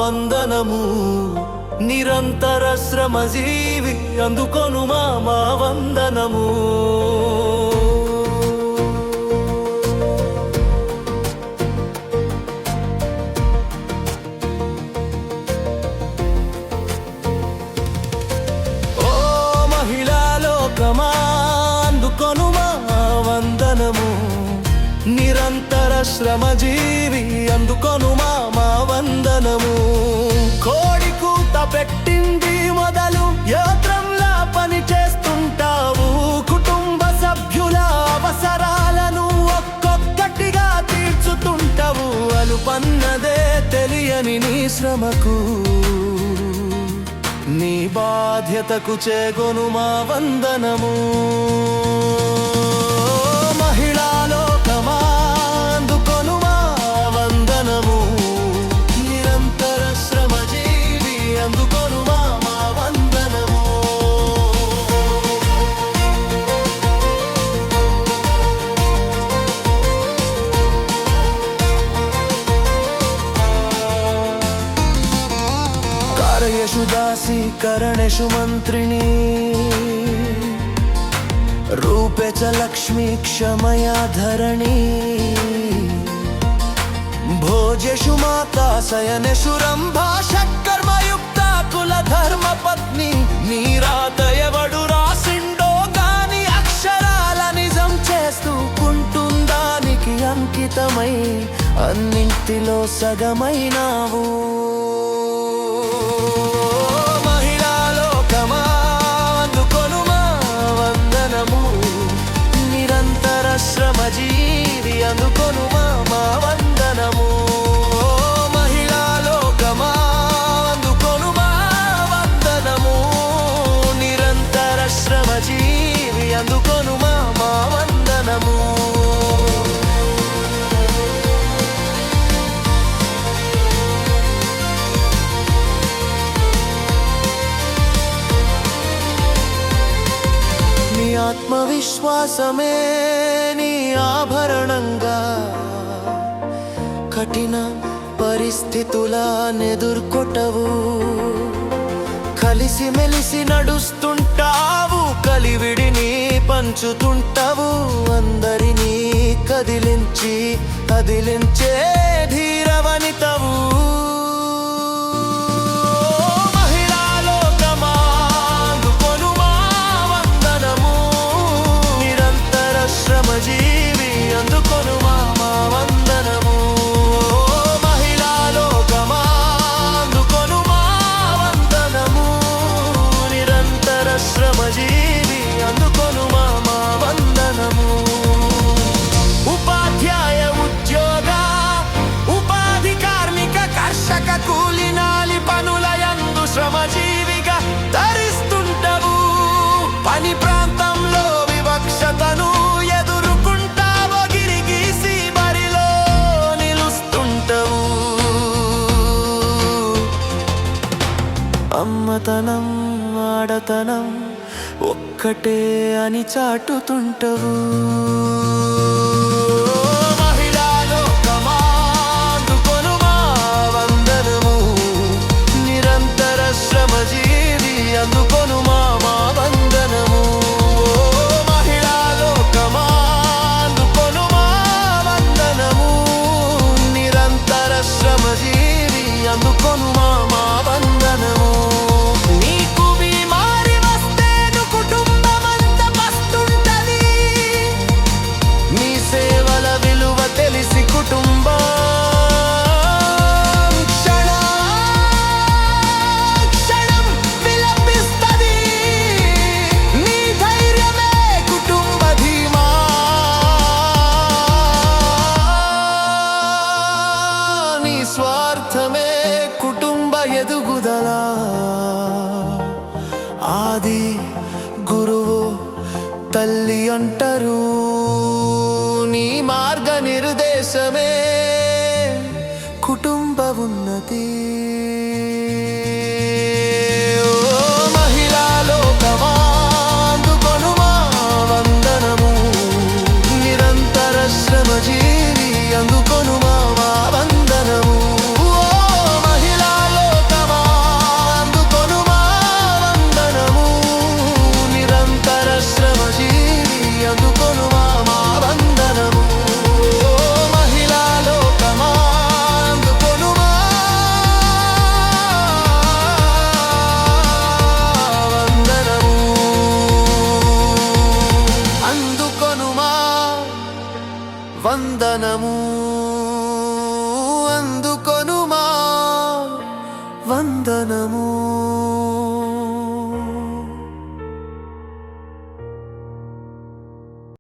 వందనము. నిరంతర శ్రమజీవి అందుకొను మా వందనము. ఓ మహిళా లోకమా అందుకొను మా వందనము. నిరంతర శ్రమజీవి అందుకొను మా వందనము. కోడి కూత పెట్టింది మొదలు యంత్రంలా పని చేస్తుంటావు. కుటుంబ సభ్యుల అవసరాలను ఒక్కొక్కటిగా తీర్చుతుంటావు. అలుపన్నదే తెలియని నీ శ్రమకు నీ బాధ్యతకు చేగొను మా వందనము. మహిళా లోకమా అందుకొను మా వందనము. నిరంతర శ్రమజీవి అందుకొను మా వందనము. కార్యేషు దాసి కరణేషు మంత్రిణి రూపే చ లక్ష్మీ క్షమయా ధరణి. భోజేషు మాతా శయనేషు రంభా షట్కర్మయుక్త కుల ధర్మ పత్ని. నీ రాత ఎవడు రాసిండో గాని అక్షరాల నిజం చేస్తూ కుంటుందానికి అంకితమై అన్నింటిలో సగమైనావు. మహిళా లోకమా అందుకొను మా వందనము. నిరంతర శ్రమజీవి అందుకొను మా వందనము. మహిళా లోకమా అందుకొను మా వందనము. నిరంతర శ్రమజీవి అందుకొను మా వందనము. ఆత్మవిశ్వాసమే నీ ఆభరణంగా కఠిన పరిస్థితులనెదుర్కొటవు. కలిసి మెలిసి నడుస్తుంటావు. కలివిడిని పంచుతుంటావు. అందరినీ కదిలించే ధీరవనితవు. శ్రమజీవి అందుకొను మా వందనము. మహిళా లోకమా అందుకొను మా వందనము. నిరంతర శ్రమజీవి అందుకొను మా వందనము. ఉపాధ్యాయ ఉద్యోగ ఉపాధి కార్మిక కర్షక కూలినాలి పనులయందు శ్రమజీవిగా ధరిస్తుంటవు. పని ప్రాంతంలో వివక్షతను అమ్మతనం ఆడతనం ఒక్కటే అని చాటుతుంటవు. మహిళా లోకమా అందుకొను మా వందనము. నిరంతర శ్రమజీవి అందుకొను మా వందనము. మహిళా లోకమా అందుకొను మా వందనము. నిరంతర శ్రమజీవి అందుకొను మా వందనము. నీకు బీమారి వస్తేను కుటుంబమంతా పస్తుంటది. నీ సేవల విలువ తెలిసి కుటుంబం క్షణం విలపిస్తది. నీ ధైర్యమే కుటుంబ ధీమా. నీ స్వార్థమే కుటుంబ ఎదుగుదలా. ఆది గురువు తల్లి అంటారు. నీ మార్గ నిర్దేశమే కుటుంబ ఉన్నతి. మహిళా లోకమా అందుకొను మా వందనము. నిరంతర శ్రమజీవి అందుకొను మా వందనము. మహిళా వందనము అందుకొనుమా వందనము.